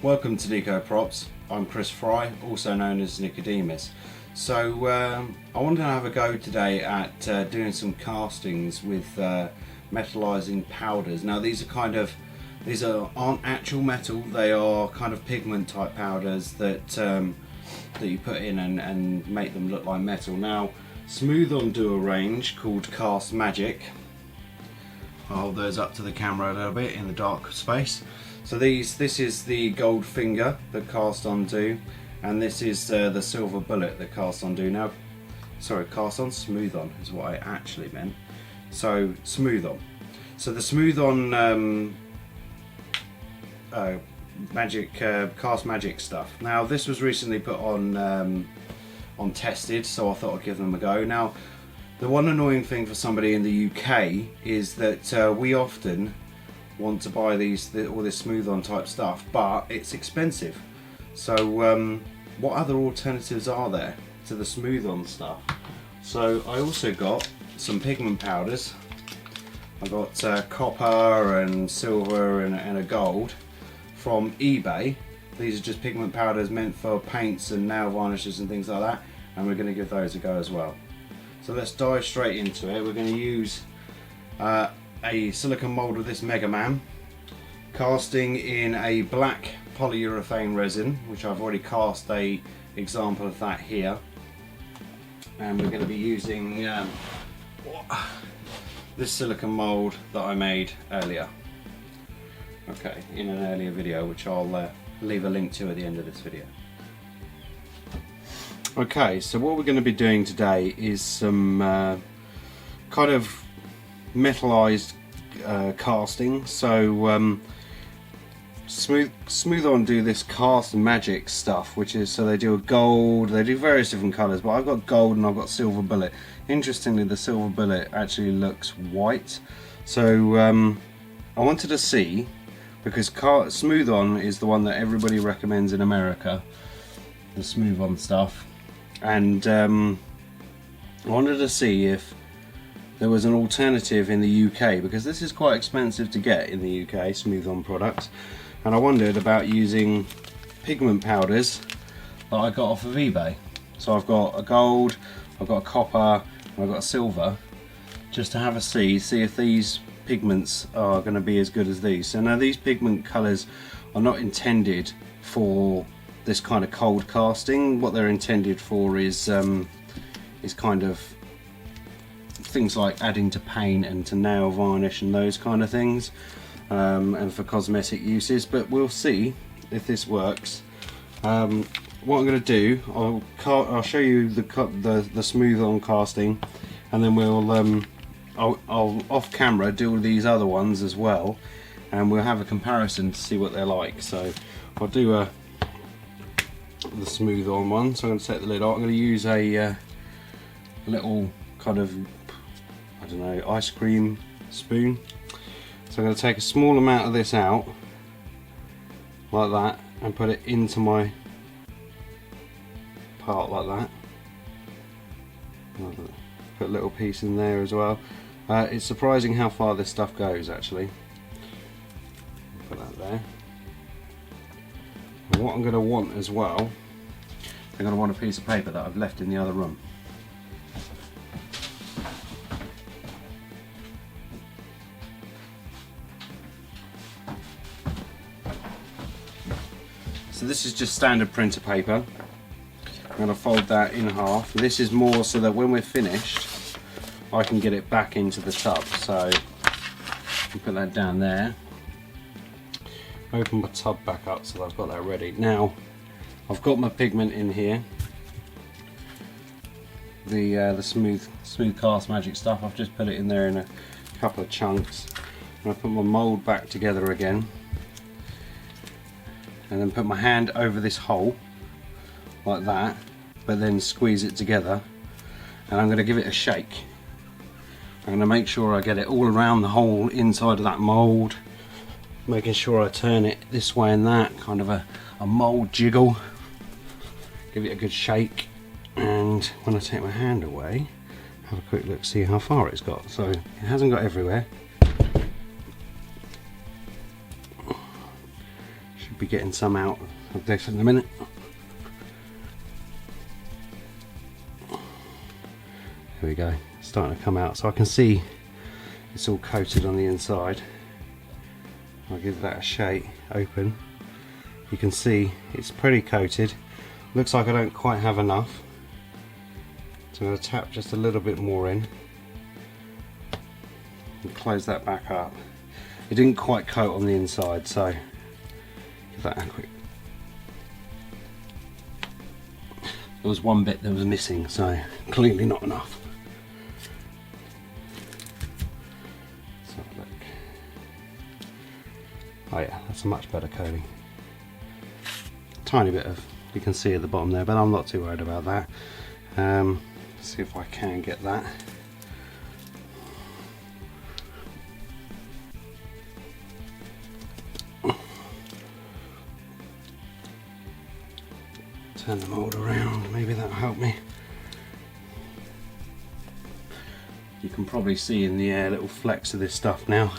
Welcome to Nico Props. I'm Chris Fry, also known as Nicodemus. So I wanted to have a go today at doing some castings with metallizing powders. Now these aren't actual metal, they are kind of pigment type powders that you put in and make them look like metal. Now Smoothon do a range called Cast Magic. I'll hold those up to the camera a little bit in the dark space. So this is the gold finger that Cast-On do, and this is the silver bullet that Cast-On do. Now, sorry, Cast-On, Smoothon is what I actually meant. So Smoothon. So the Smoothon magic Cast Magic stuff. Now this was recently put on tested, so I thought I'd give them a go. Now, the one annoying thing for somebody in the UK is that we often want to buy all this Smoothon type stuff, but it's expensive. So what other alternatives are there to the Smoothon stuff? So I also got some pigment powders. I got copper and silver and a gold from eBay. These are just pigment powders meant for paints and nail varnishes and things like that, and we're going to give those a go as well. So let's dive straight into it. We're going to use a silicone mould of this Mega Man, casting in a black polyurethane resin, which I've already cast a example of that here, and we're going to be using this silicone mould that I made earlier, okay, in an earlier video, which I'll leave a link to at the end of this video. Okay, so what we're going to be doing today is some kind of metallized casting. So Smoothon do this Cast Magic stuff, which is, so they do a gold, they do various different colours, but I've got gold and I've got silver bullet. Interestingly, the silver bullet actually looks white. So I wanted to see, because Smoothon is the one that everybody recommends in America, the Smoothon stuff, and I wanted to see if there was an alternative in the UK, because this is quite expensive to get in the UK, Smoothon products, and I wondered about using pigment powders that I got off of eBay. So I've got a gold, I've got a copper, and I've got a silver, just to have a see if these pigments are going to be as good as these. So now these pigment colours are not intended for this kind of cold casting. What they're intended for is kind of things like adding to paint and to nail varnish and those kind of things, and for cosmetic uses, but we'll see if this works. What I'm going to do, I'll show you the Smoothon casting, and then I'll off camera do all these other ones as well, and we'll have a comparison to see what they're like. So I'll do the Smoothon one. So I'm going to take the lid off. I'm going to use a little kind of, I don't know, ice cream spoon. So I'm going to take a small amount of this out like that and put it into my part like that. Put a little piece in there as well. It's surprising how far this stuff goes actually. Put that there. And what I'm going to want as well, I'm going to want a piece of paper that I've left in the other room. So this is just standard printer paper. I'm going to fold that in half. This is more so that when we're finished I can get it back into the tub. So I'll put that down there. Open my tub back up so that I've got that ready. Now I've got my pigment in here. The smooth Cast Magic stuff. I've just put it in there in a couple of chunks. And I put my mould back together again. And then put my hand over this hole like that, but then squeeze it together, and I'm going to give it a shake. I'm going to make sure I get it all around the whole inside of that mould, making sure I turn it this way and that, kind of a mould jiggle. Give it a good shake, and when I take my hand away, have a quick look, see how far it's got. So it hasn't got everywhere. be getting some out of this in a minute. There we go, it's starting to come out, so I can see it's all coated on the inside. I'll give that a shake, open. You can see it's pretty coated. Looks like I don't quite have enough, so I'm going to tap just a little bit more in and close that back up. It didn't quite coat on the inside, so give that a quick. There was one bit that was missing, so clearly not enough. Let's have a look. Oh yeah, that's a much better coating. Tiny bit of, you can see at the bottom there, but I'm not too worried about that. Let's see if I can get that. Turn the mould around, maybe that'll help me. You can probably see in the air little flecks of this stuff now.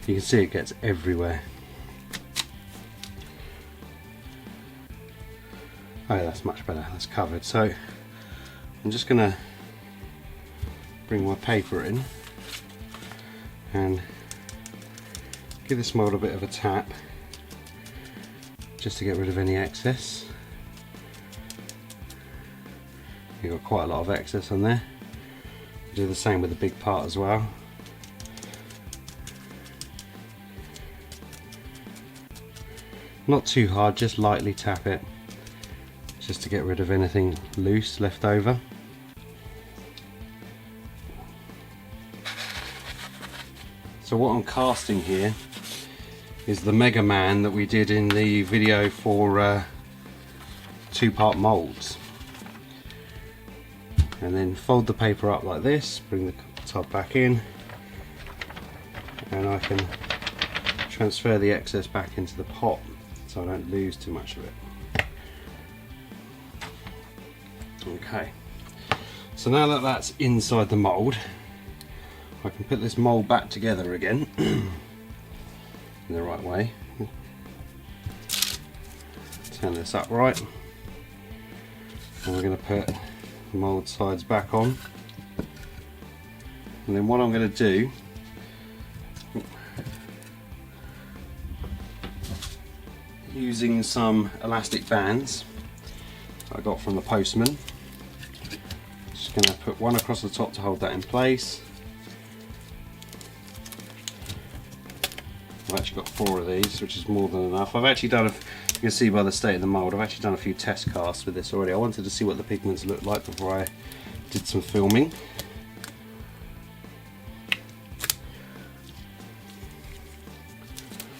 You can see it gets everywhere. Oh yeah, that's much better, that's covered. So I'm just going to bring my paper in and give this mould a bit of a tap just to get rid of any excess. You've got quite a lot of excess on there. Do the same with the big part as well. Not too hard, just lightly tap it, just to get rid of anything loose left over. So what I'm casting here is the Mega Man that we did in the video for 2-part moulds. And then fold the paper up like this, bring the top back in, and I can transfer the excess back into the pot so I don't lose too much of it. Okay, so now that that's inside the mould, I can put this mould back together again in the right way. Turn this upright, and we're going to put mould sides back on, and then what I'm going to do, using some elastic bands I got from the postman, just going to put one across the top to hold that in place. I've actually got 4 of these, which is more than enough. I've actually done you can see by the state of the mould, I've actually done a few test casts with this already. I wanted to see what the pigments looked like before I did some filming.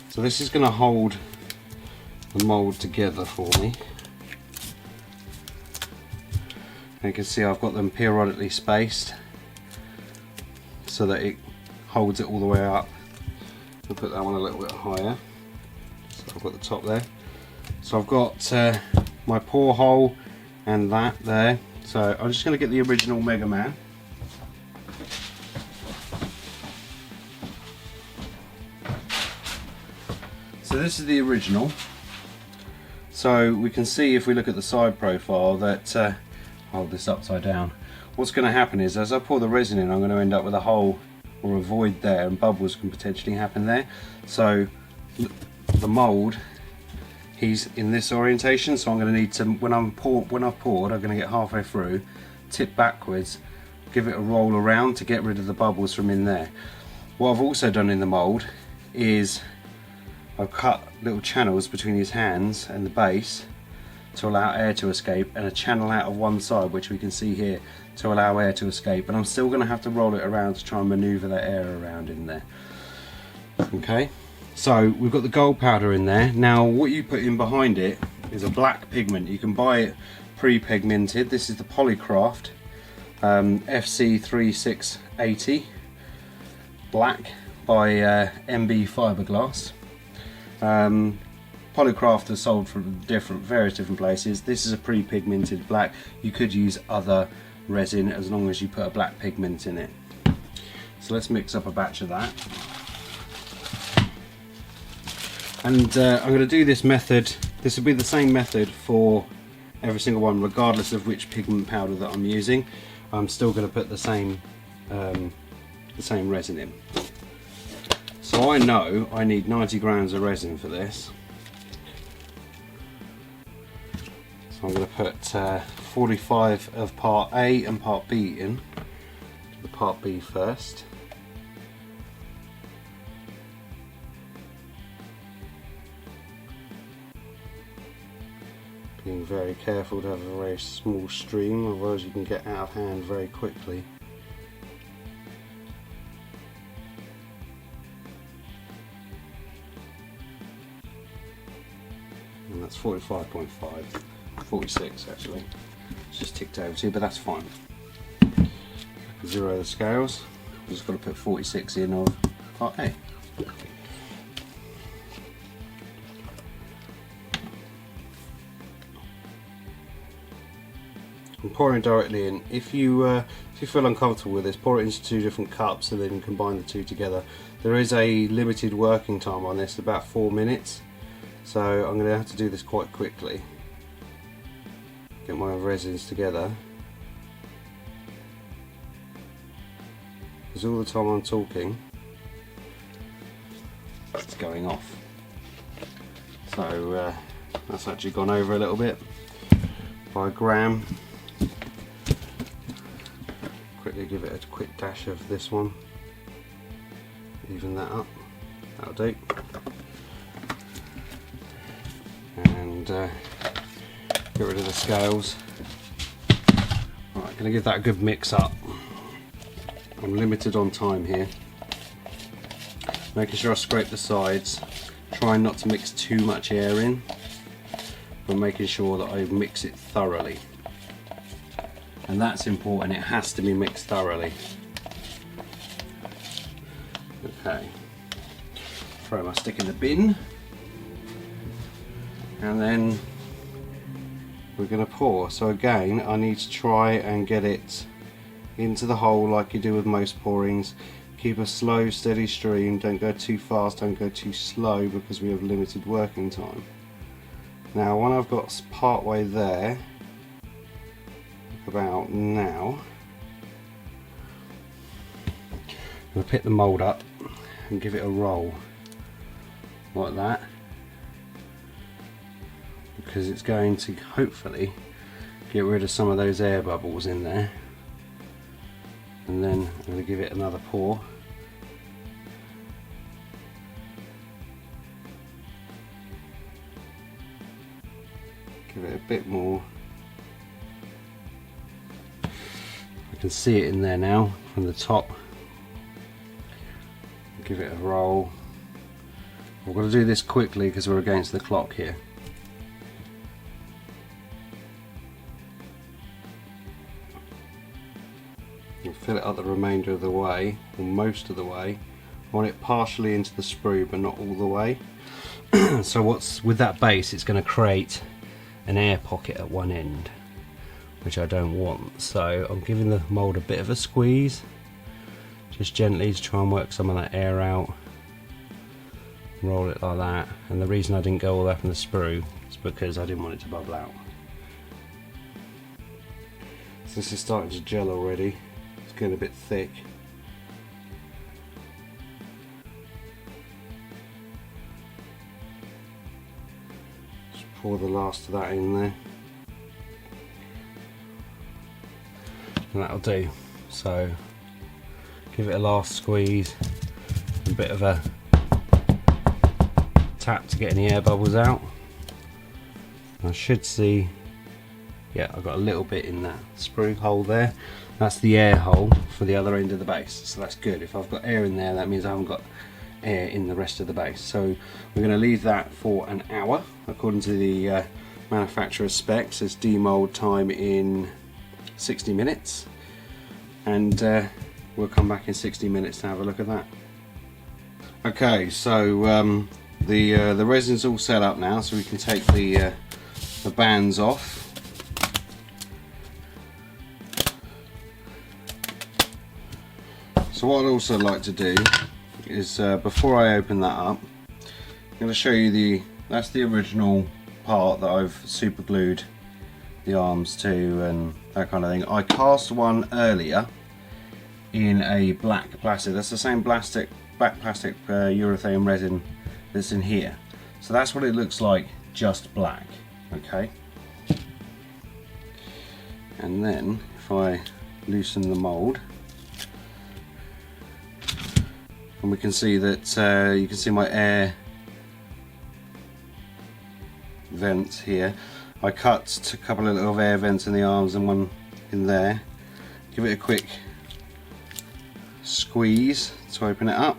So this is going to hold the mould together for me. And you can see I've got them periodically spaced so that it holds it all the way up. I'll put that one a little bit higher. So I've got the top there. So I've got my pour hole and that there. So I'm just going to get the original Mega Man. So this is the original. So we can see if we look at the side profile that, hold this upside down. What's going to happen is as I pour the resin in, I'm going to end up with a hole or a void there, and bubbles can potentially happen there. So the mould, he's in this orientation, so I'm going to need to, when I've poured, I'm going to get halfway through, tip backwards, give it a roll around to get rid of the bubbles from in there. What I've also done in the mould is I've cut little channels between his hands and the base to allow air to escape, and a channel out of one side, which we can see here, to allow air to escape. And I'm still going to have to roll it around to try and manoeuvre that air around in there. Okay, so we've got the gold powder in there. Now what you put in behind it is a black pigment. You can buy it pre-pigmented. This is the Polycraft FC3680 black by MB Fibreglass. Polycraft is sold from various different places. This is a pre-pigmented black. You could use other resin as long as you put a black pigment in it. So let's mix up a batch of that. And I'm going to do this method. This will be the same method for every single one, regardless of which pigment powder that I'm using. I'm still going to put the same resin in. So I know I need 90 grams of resin for this. So I'm going to put 45 of part A and part B in. The part B first. Being very careful to have a very small stream, otherwise you can get out of hand very quickly. And that's 45.5, 46 actually. It's just ticked over to, but that's fine. Zero the scales. I've just got to put 46 in of part A. I'm pouring directly in. If you feel uncomfortable with this, pour it into 2 different cups and then combine the 2 together. There is a limited working time on this, about 4 minutes, so I'm going to have to do this quite quickly. Get my resins together. Because all the time I'm talking, it's going off. So that's actually gone over a little bit by a gram. Quickly give it a quick dash of this one, even that up, that'll do. And get rid of the scales. Right, gonna give that a good mix up. I'm limited on time here. Making sure I scrape the sides, trying not to mix too much air in, but making sure that I mix it thoroughly. And that's important, it has to be mixed thoroughly. Okay, throw my stick in the bin, and then we're going to pour. So again, I need to try and get it into the hole like you do with most pourings. Keep a slow, steady stream, don't go too fast, don't go too slow, because we have limited working time. Now when I've got part way there, about now, I'm going to pick the mould up and give it a roll like that, because it's going to hopefully get rid of some of those air bubbles in there. And then I'm going to give it another pour. Give it a bit more. I can see it in there now from the top. Give it a roll. We're going to do this quickly because we're against the clock here. And fill it up the remainder of the way, or most of the way. I want it partially into the sprue but not all the way. So what's with that base, it's going to create an air pocket at one end, which I don't want. So I'm giving the mould a bit of a squeeze, just gently, to try and work some of that air out. Roll it like that. And the reason I didn't go all the way up in the sprue is because I didn't want it to bubble out. So this is starting to gel already. It's getting a bit thick. Just pour the last of that in there. And that'll do. So give it a last squeeze, a bit of a tap to get any air bubbles out. I should see, yeah, I've got a little bit in that sprue hole there. That's the air hole for the other end of the base, so that's good. If I've got air in there, that means I haven't got air in the rest of the base. So we're going to leave that for an hour according to the manufacturer's specs. It's demold time in 60 minutes, and we'll come back in 60 minutes to have a look at that. Okay, so the resin's all set up now, so we can take the bands off. So what I'd also like to do is, before I open that up, I'm going to show you that's the original part that I've super glued the arms to and that kind of thing. I cast one earlier in a black plastic. That's the same black plastic urethane resin that's in here. So that's what it looks like, just black. Okay. And then if I loosen the mould, and we can see that you can see my air vents here. I cut a couple of little air vents in the arms and one in there. Give it a quick squeeze to open it up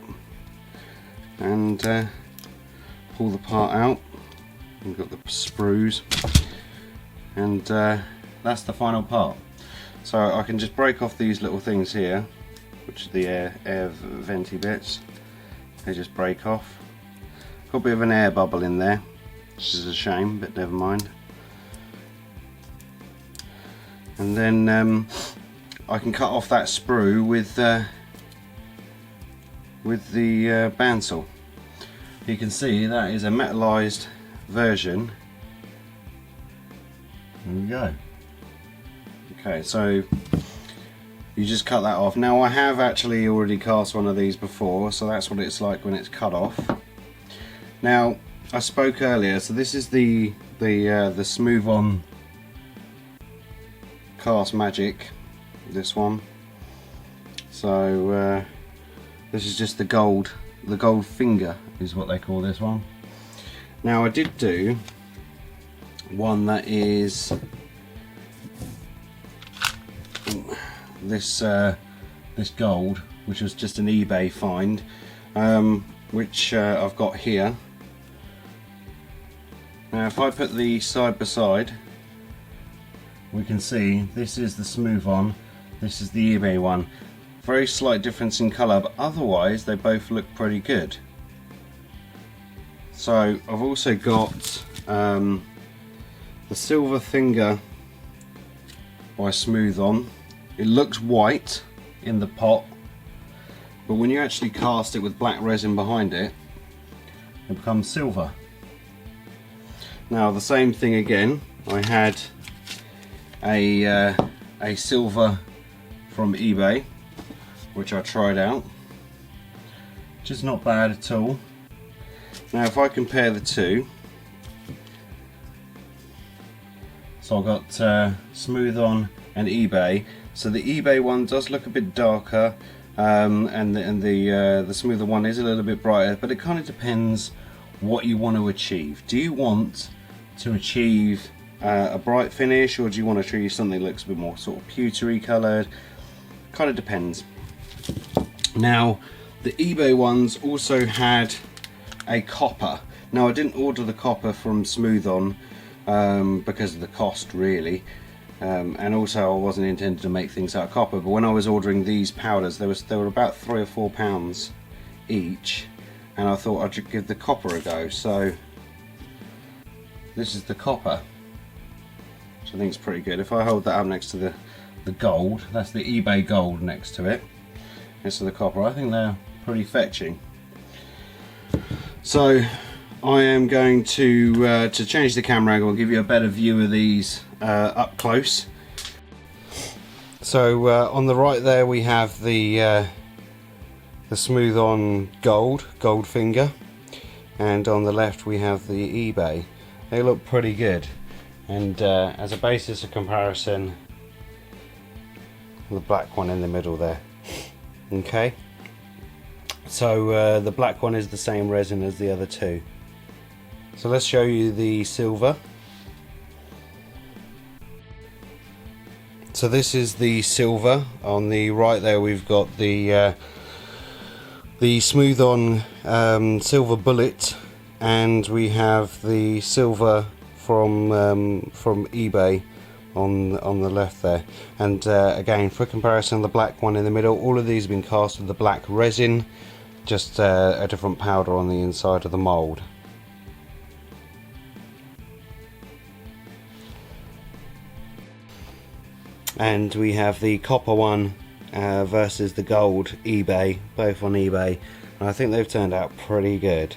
and pull the part out. We've got the sprues, and that's the final part. So I can just break off these little things here, which are the air venty bits. They just break off. Got a bit of an air bubble in there, which is a shame, but never mind. And then I can cut off that sprue with the bandsaw. You can see that is a metallized version. There we go. Okay, so you just cut that off. Now I have actually already cast one of these before, so that's what it's like when it's cut off. Now I spoke earlier, so this is the Smoothon Cast Magic, this one. So this is just the gold finger is what they call this one. Now I did do one that is this gold, which was just an eBay find, which I've got here. Now if I put these side by side, we can see this is the Smoothon, this is the eBay one. Very slight difference in colour, but otherwise they both look pretty good. So I've also got the Silver Finger by Smoothon. It looks white in the pot, but when you actually cast it with black resin behind it, it becomes silver. Now the same thing again, I had a silver from eBay, which I tried out, which is not bad at all. Now if I compare the two, so I've got Smoothon and eBay. So the eBay one does look a bit darker, and the smoother one is a little bit brighter, but it kind of depends what you want to achieve. Do you want to achieve a bright finish, or do you want to achieve something that looks a bit more sort of pewtery coloured? Kind of depends. Now the eBay ones also had a copper. Now I didn't order the copper from Smoothon because of the cost really, and also I wasn't intended to make things out of copper, but when I was ordering these powders they were about £3 or £4 each, and I thought I'd give the copper a go. So this is the copper, which I think is pretty good. If I hold that up next to the gold, that's the eBay gold next to it, next to the copper, I think they're pretty fetching. So I am going to change the camera angle and give you a better view of these up close. So on the right there we have the Smoothon gold finger, and on the left we have the eBay. They look pretty good, and as a basis of comparison, the black one in the middle there. Okay, so the black one is the same resin as the other two. So let's show you the silver. So this is the silver. On the right there we've got the Smoothon silver bullet, and we have the silver from eBay on the left there. And again, for comparison, the black one in the middle. All of these have been cast with the black resin, just a different powder on the inside of the mould. And we have the copper one versus the gold eBay, both on eBay, and I think they've turned out pretty good.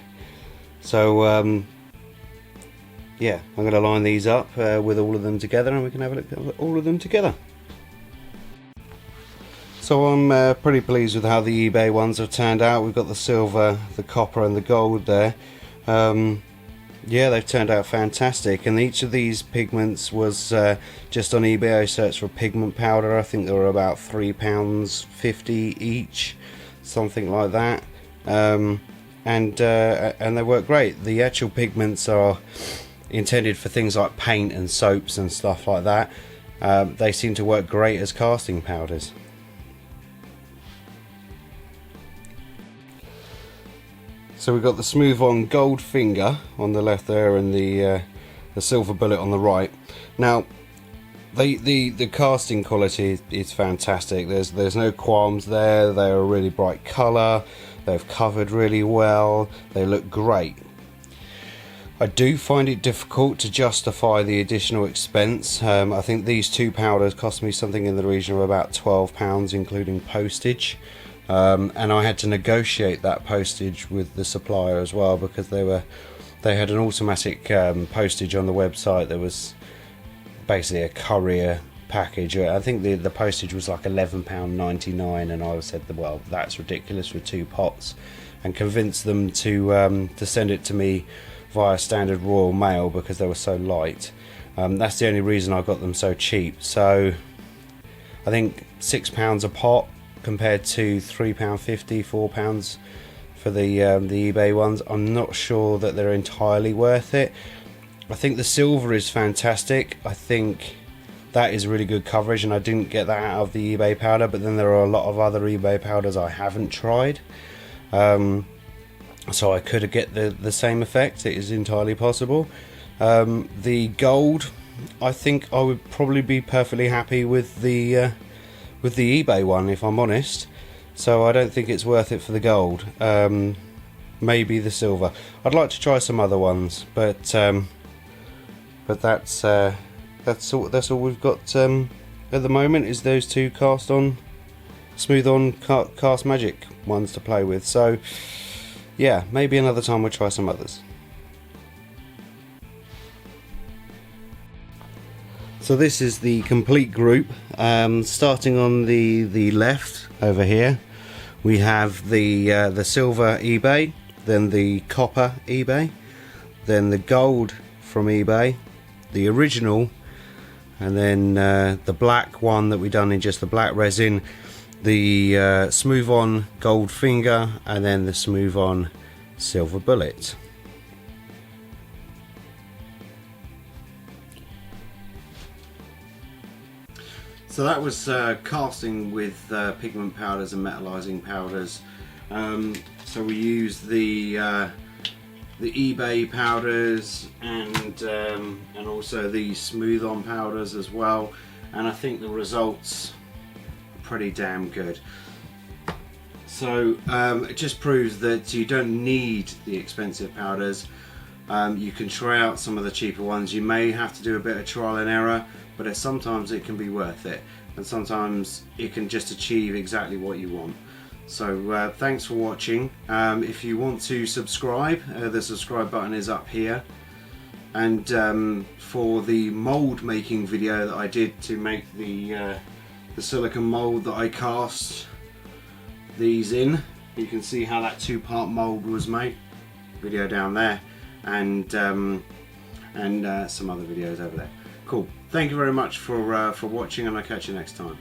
So yeah, I'm going to line these up with all of them together, and we can have a look at all of them together. So I'm pretty pleased with how the eBay ones have turned out. We've got the silver, the copper and the gold there. Yeah, they've turned out fantastic, and each of these pigments was just on eBay. I searched for pigment powder. I think they were about £3.50 each, something like that. And they work great. The actual pigments are intended for things like paint and soaps and stuff like that. They seem to work great as casting powders. So we've got the Smoothon Gold Finger on the left there, and the Silver Bullet on the right. Now, the casting quality is fantastic. There's no qualms there. They're a really bright colour. They've covered really well. They look great. I do find it difficult to justify the additional expense. I think these two powders cost me something in the region of about £12, including postage. And I had to negotiate that postage with the supplier as well, because they had an automatic postage on the website. There was basically a courier package. I think the postage was like £11.99, and I said, well, that's ridiculous for 2 pots, and convinced them to send it to me via standard Royal Mail because they were so light. That's the only reason I got them so cheap. So I think £6 a pot compared to £3.50, £4 for the eBay ones. I'm not sure that they're entirely worth it. I think the silver is fantastic. I think that is really good coverage, and I didn't get that out of the eBay powder, but then there are a lot of other eBay powders I haven't tried. So I could get the same effect. It is entirely possible. The gold, I think I would probably be perfectly happy with the eBay one, if I'm honest. So I don't think it's worth it for the gold. Maybe the silver. I'd like to try some other ones, but that's all we've got at the moment, is those two Smoothon Cast Magic ones to play with. So yeah, maybe another time we'll try some others. So this is the complete group. Starting on the left over here, we have the silver eBay, then the copper eBay, then the gold from eBay, the original, and then the black one that we done in just the black resin, the Smoothon Gold Finger, and then the Smoothon Silver Bullet. So that was casting with pigment powders and metallizing powders. So we used the eBay powders and also the Smoothon powders as well, and I think the results are pretty damn good. So it just proves that you don't need the expensive powders. You can try out some of the cheaper ones. You may have to do a bit of trial and error, but sometimes it can be worth it, and sometimes it can just achieve exactly what you want. So thanks for watching. If you want to subscribe, the subscribe button is up here, and for the mould making video that I did to make the silicone mould that I cast these in, you can see how that 2-part mould was made. Video down there, and some other videos over there. Cool. Thank you very much for watching, and I'll catch you next time.